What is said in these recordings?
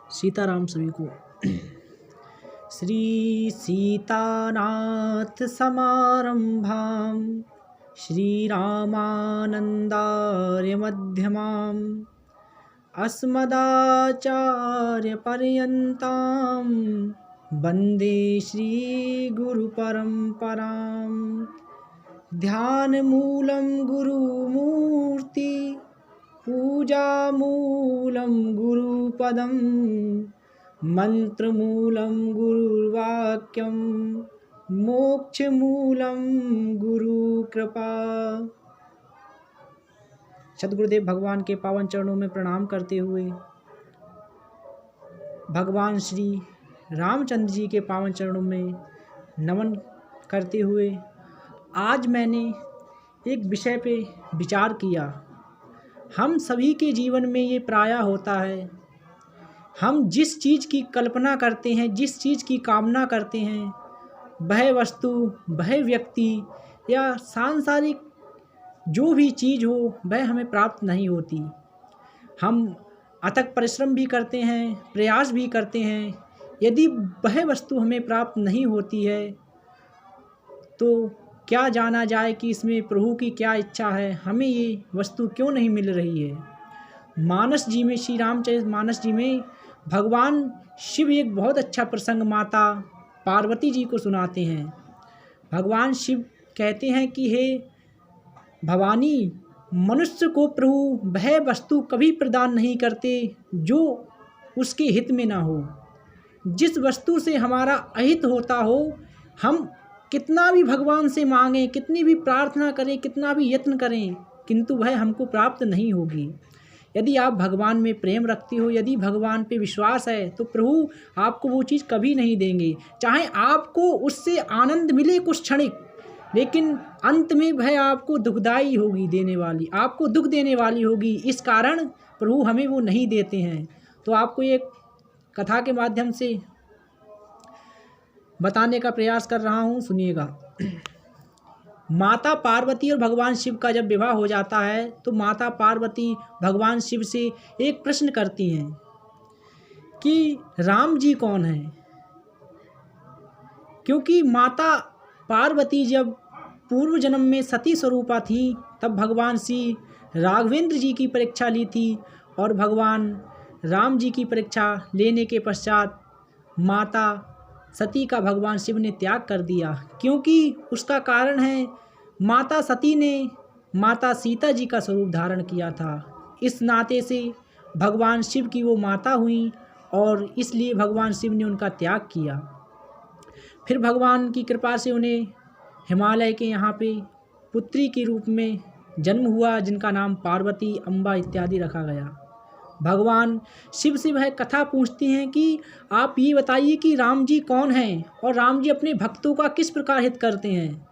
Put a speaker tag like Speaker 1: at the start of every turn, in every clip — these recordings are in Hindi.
Speaker 1: सीताराम सभी को। श्री सीतानाथ समारंभां श्रीरामानन्दार्य मध्यमाम् अस्मदाचार्यपर्यन्तां वन्दे श्रीगुरुपरम्पराम्। ध्यानमूलं गुरुमूर्ति पूजामूलं गुरुपदं मन्त्रमूलं गुरुर्वाक्यं मोक्षमूलं गुरुकृपा। सद्गुरुदेव भगवान के पावन चरणों में प्रणाम करते हुए, भगवान श्री रामचंद्र जी के पावन चरणों में नमन करते हुए, आज मैंने एक विषय पे विचार किया। हम सभी के जीवन में ये प्रायः होता है, हम जिस चीज़ की कल्पना करते हैं, जिस चीज़ की कामना करते हैं, वह वस्तु, वह व्यक्ति या सांसारिक जो भी चीज़ हो वह हमें प्राप्त नहीं होती। हम अथक परिश्रम भी करते हैं, प्रयास भी करते हैं, यदि वह वस्तु हमें प्राप्त नहीं होती है तो क्या जाना जाए कि इसमें प्रभु की क्या इच्छा है, हमें ये वस्तु क्यों नहीं मिल रही है। मानस जी में, श्री रामचरित मानस जी में भगवान शिव एक बहुत अच्छा प्रसंग माता पार्वती जी को सुनाते हैं। भगवान शिव कहते हैं कि हे भवानी, मनुष्य को प्रभु वह वस्तु कभी प्रदान नहीं करते जो उसके हित में ना हो। जिस वस्तु से हमारा अहित होता हो, हम कितना भी भगवान से मांगें, कितनी भी प्रार्थना करें, कितना भी यत्न करें, किंतु वह हमको प्राप्त नहीं होगी। यदि आप भगवान में प्रेम रखते हो, यदि भगवान पे विश्वास है, तो प्रभु आपको वो चीज़ कभी नहीं देंगे। चाहे आपको उससे आनंद मिले कुछ क्षणिक, लेकिन अंत में वह आपको दुखदाई होगी, देने वाली, आपको दुख देने वाली होगी। इस कारण प्रभु हमें वो नहीं देते हैं। तो आपको एक कथा के माध्यम से बताने का प्रयास कर रहा हूँ, सुनिएगा। माता पार्वती और भगवान शिव का जब विवाह हो जाता है तो माता पार्वती भगवान शिव से एक प्रश्न करती हैं कि राम जी कौन हैं। क्योंकि माता पार्वती जब पूर्व जन्म में सती स्वरूपा थी, तब भगवान श्री राघवेंद्र जी की परीक्षा ली थी और भगवान राम जी की परीक्षा लेने के पश्चात माता सती का भगवान शिव ने त्याग कर दिया। क्योंकि उसका कारण है, माता सती ने माता सीता जी का स्वरूप धारण किया था। इस नाते से भगवान शिव की वो माता हुई और इसलिए भगवान शिव ने उनका त्याग किया। फिर भगवान की कृपा से उन्हें हिमालय के यहाँ पे पुत्री के रूप में जन्म हुआ, जिनका नाम पार्वती, अम्बा इत्यादि रखा गया। भगवान शिव से वह कथा पूछती हैं कि आप ये बताइए कि राम जी कौन हैं और राम जी अपने भक्तों का किस प्रकार हित करते हैं।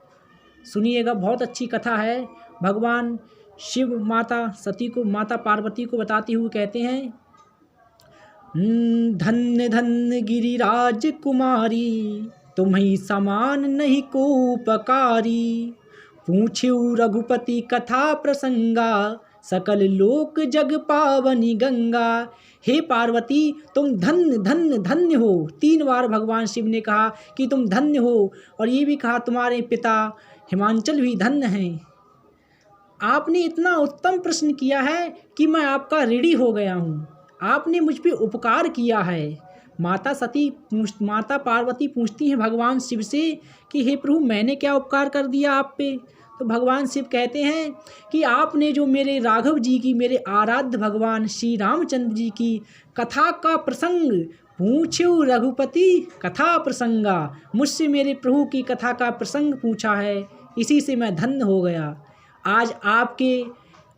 Speaker 1: सुनिएगा, बहुत अच्छी कथा है। भगवान शिव माता सती को, माता पार्वती को बताते हुए कहते हैं, धन्य धन्य गिरिराज कुमारी, तुम्हीं समान नहीं को उपकारी। पूछ्यू रघुपति कथा प्रसंगा, सकल लोक जग पावनी गंगा। हे पार्वती, तुम धन्य धन्य धन्य हो। 3 बार भगवान शिव ने कहा कि तुम धन्य हो, और ये भी कहा तुम्हारे पिता हिमांचल भी धन्य हैं। आपने इतना उत्तम प्रश्न किया है कि मैं आपका ऋणी हो गया हूँ। आपने मुझ पे उपकार किया है। माता पार्वती पूछती हैं भगवान शिव से कि हे प्रभु, मैंने क्या उपकार कर दिया आप पे। तो भगवान शिव कहते हैं कि आपने जो मेरे राघव जी की, मेरे आराध्य भगवान श्री रामचंद्र जी की कथा का प्रसंग, पूछ्यू रघुपति कथा प्रसंगा, मुझसे मेरे प्रभु की कथा का प्रसंग पूछा है, इसी से मैं धन्य हो गया। आज आपके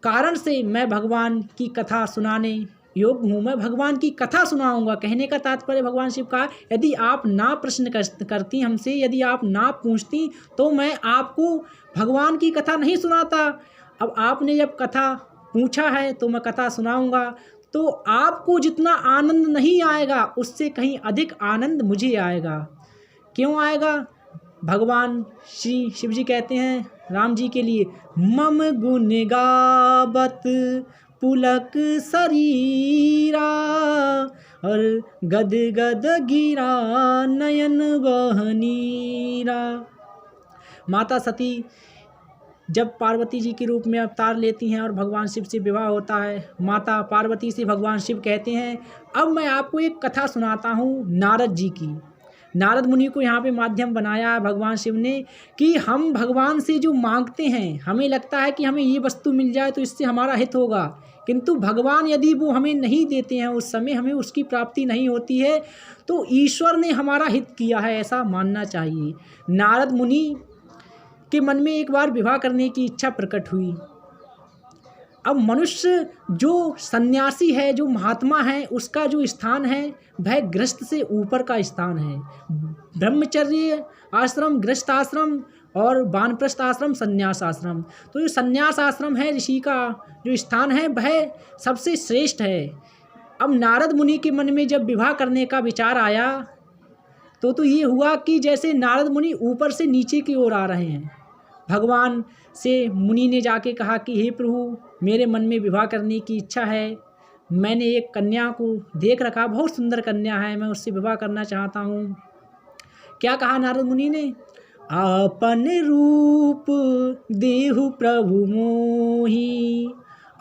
Speaker 1: कारण से मैं भगवान की कथा सुनाने योग्य हूँ, मैं भगवान की कथा सुनाऊंगा। कहने का तात्पर्य भगवान शिव का, यदि आप ना प्रश्न करती हमसे, यदि आप ना पूछती, तो मैं आपको भगवान की कथा नहीं सुनाता। अब आपने जब कथा पूछा है तो मैं कथा सुनाऊंगा। तो आपको जितना आनंद नहीं आएगा, उससे कहीं अधिक आनंद मुझे आएगा। क्यों आएगा? भगवान श्री शिव जी कहते हैं राम जी के लिए, मम गुण गावत पुलक शरीरा, और गद गद गिरा नयन बहनीरा। माता सती जब पार्वती जी के रूप में अवतार लेती हैं और भगवान शिव से विवाह होता है, माता पार्वती से भगवान शिव कहते हैं, अब मैं आपको एक कथा सुनाता हूँ नारद जी की। नारद मुनि को यहाँ पे माध्यम बनाया है भगवान शिव ने कि हम भगवान से जो मांगते हैं, हमें लगता है कि हमें ये वस्तु मिल जाए तो इससे हमारा हित होगा, किंतु भगवान यदि वो हमें नहीं देते हैं, उस समय हमें उसकी प्राप्ति नहीं होती है, तो ईश्वर ने हमारा हित किया है, ऐसा मानना चाहिए। नारद मुनि के मन में एक बार विवाह करने की इच्छा प्रकट हुई। अब मनुष्य जो सन्यासी है, जो महात्मा है, उसका जो स्थान है वह गृहस्थ से ऊपर का स्थान है। ब्रह्मचर्य आश्रम, गृहस्थ आश्रम और वानप्रस्थ आश्रम, संन्यास आश्रम। तो जो संन्यास आश्रम है, ऋषि का जो स्थान है, वह सबसे श्रेष्ठ है। अब नारद मुनि के मन में जब विवाह करने का विचार आया तो ये हुआ कि जैसे नारद मुनि ऊपर से नीचे की ओर आ रहे हैं। भगवान से मुनि ने जाके कहा कि हे प्रभु, मेरे मन में विवाह करने की इच्छा है, मैंने एक कन्या को देख रखा, बहुत सुंदर कन्या है, मैं उससे विवाह करना चाहता हूँ। क्या कहा नारद मुनि ने? आपन रूप देहु प्रभु मोहि,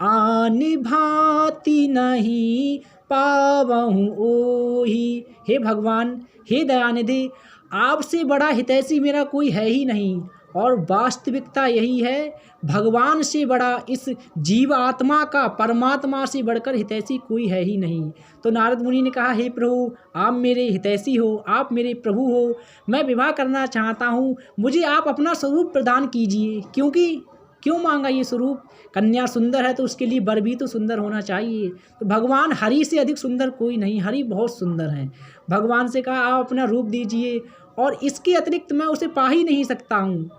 Speaker 1: आन भांति नहीं पावहु ओहि। हे भगवान, हे दयानिधि, आपसे बड़ा हितैषी मेरा कोई है ही नहीं, और वास्तविकता यही है, भगवान से बड़ा इस जीव आत्मा का परमात्मा से बढ़कर हितैषी कोई है ही नहीं। तो नारद मुनि ने कहा, हे प्रभु, आप मेरे हितैषी हो, आप मेरे प्रभु हो, मैं विवाह करना चाहता हूँ, मुझे आप अपना स्वरूप प्रदान कीजिए। क्यों मांगा ये स्वरूप? कन्या सुंदर है तो उसके लिए वर भी तो सुंदर होना चाहिए। तो भगवान, हरि से अधिक सुंदर कोई नहीं, हरि बहुत सुंदर है। भगवान से कहा, आप अपना रूप दीजिए, और इसके अतिरिक्त मैं उसे पा ही नहीं सकता हूँ।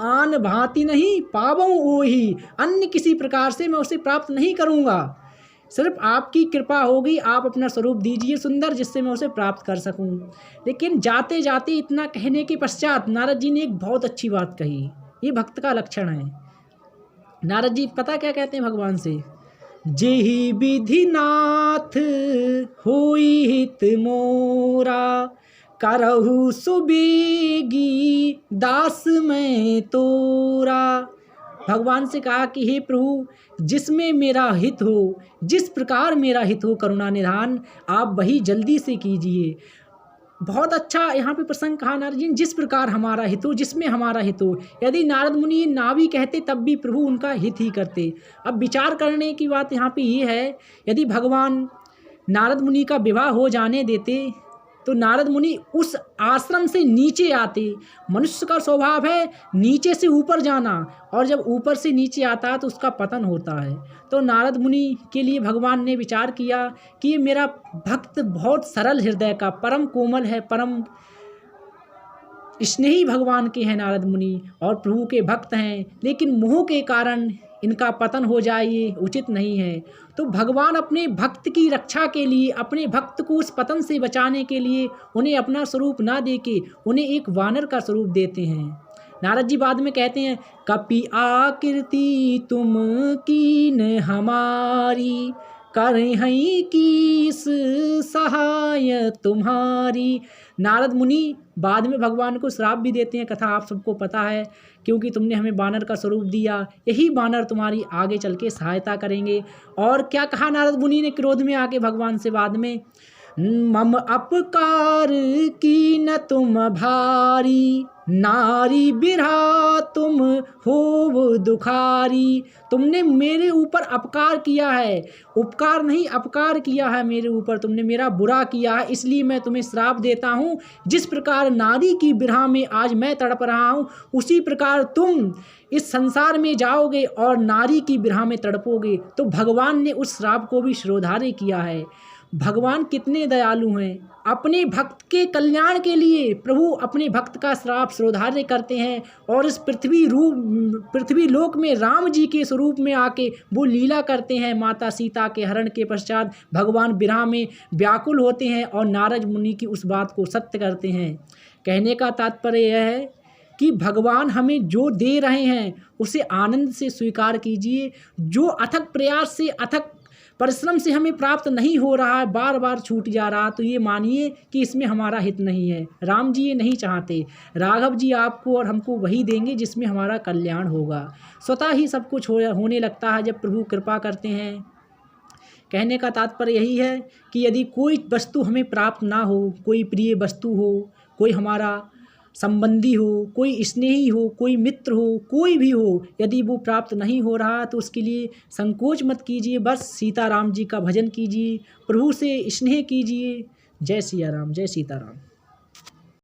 Speaker 1: आन भांति नहीं पावऊँ ओहि, अन्य किसी प्रकार से मैं उसे प्राप्त नहीं करूँगा, सिर्फ आपकी कृपा होगी, आप अपना स्वरूप दीजिए सुंदर, जिससे मैं उसे प्राप्त कर सकूं। लेकिन जाते जाते इतना कहने के पश्चात नारद जी ने एक बहुत अच्छी बात कही, ये भक्त का लक्षण है। नारद जी पता क्या कहते हैं भगवान से? जेहि विधि नाथ होई हित मोरा, करहु सुबेगी दास मैं तोरा। भगवान से कहा कि हे प्रभु, जिसमें मेरा हित हो, जिस प्रकार मेरा हित हो करुणा निधान, आप वही जल्दी से कीजिए। बहुत अच्छा यहाँ पे प्रसंग कहा नारद जी ने, जिस प्रकार हमारा हित हो, जिसमें हमारा हित हो। यदि नारद मुनि ना भी कहते तब भी प्रभु उनका हित ही करते। अब विचार करने की बात यहाँ पे ये है, यदि भगवान नारद मुनि का विवाह हो जाने देते तो नारद मुनि उस आश्रम से नीचे आते। मनुष्य का स्वभाव है नीचे से ऊपर जाना, और जब ऊपर से नीचे आता है तो उसका पतन होता है। तो नारद मुनि के लिए भगवान ने विचार किया कि ये मेरा भक्त बहुत सरल हृदय का, परम कोमल है, परम स्नेही भगवान के हैं नारद मुनि, और प्रभु के भक्त हैं, लेकिन मोह के कारण इनका पतन हो जाए ये उचित नहीं है। तो भगवान अपने भक्त की रक्षा के लिए, अपने भक्त को उस पतन से बचाने के लिए उन्हें अपना स्वरूप ना देके उन्हें एक वानर का स्वरूप देते हैं। नारद जी बाद में कहते हैं, कपि आकृति तुम कीन हमारी, करहई कीस सहाय तुम्हारी। नारद मुनि बाद में भगवान को श्राप भी देते हैं, कथा आप सबको पता है, क्योंकि तुमने हमें बानर का स्वरूप दिया, यही बानर तुम्हारी आगे चल के सहायता करेंगे। और क्या कहा नारद मुनि ने क्रोध में आके भगवान से बाद में, मम अपकार की न तुम भारी, नारी बिरहा तुम हो दुखारी। तुमने मेरे ऊपर अपकार किया है, उपकार नहीं अपकार किया है मेरे ऊपर, तुमने मेरा बुरा किया है, इसलिए मैं तुम्हें श्राप देता हूँ। जिस प्रकार नारी की बिरहा में आज मैं तड़प रहा हूँ, उसी प्रकार तुम इस संसार में जाओगे और नारी की बिरहा में तड़पोगे। तो भगवान ने उस श्राप को भी शिरोधार्य किया है। भगवान कितने दयालु हैं, अपने भक्त के कल्याण के लिए प्रभु अपने भक्त का श्राप शिरोधार्य करते हैं, और इस पृथ्वी लोक में राम जी के स्वरूप में आके वो लीला करते हैं। माता सीता के हरण के पश्चात भगवान विरह में व्याकुल होते हैं और नारद मुनि की उस बात को सत्य करते हैं। कहने का तात्पर्य यह है कि भगवान हमें जो दे रहे हैं उसे आनंद से स्वीकार कीजिए। जो अथक प्रयास से, अथक परिश्रम से हमें प्राप्त नहीं हो रहा है, बार बार छूट जा रहा, तो ये मानिए कि इसमें हमारा हित नहीं है। राम जी ये नहीं चाहते। राघव जी आपको और हमको वही देंगे जिसमें हमारा कल्याण होगा। स्वतः ही सब कुछ होने लगता है जब प्रभु कृपा करते हैं। कहने का तात्पर्य यही है कि यदि कोई वस्तु हमें प्राप्त ना हो, कोई प्रिय वस्तु हो, कोई हमारा संबंधी हो, कोई स्नेही हो, कोई मित्र हो, कोई भी हो, यदि वो प्राप्त नहीं हो रहा तो उसके लिए संकोच मत कीजिए, बस सीताराम जी का भजन कीजिए, प्रभु से स्नेह कीजिए। जय सिया राम, जय सीताराम।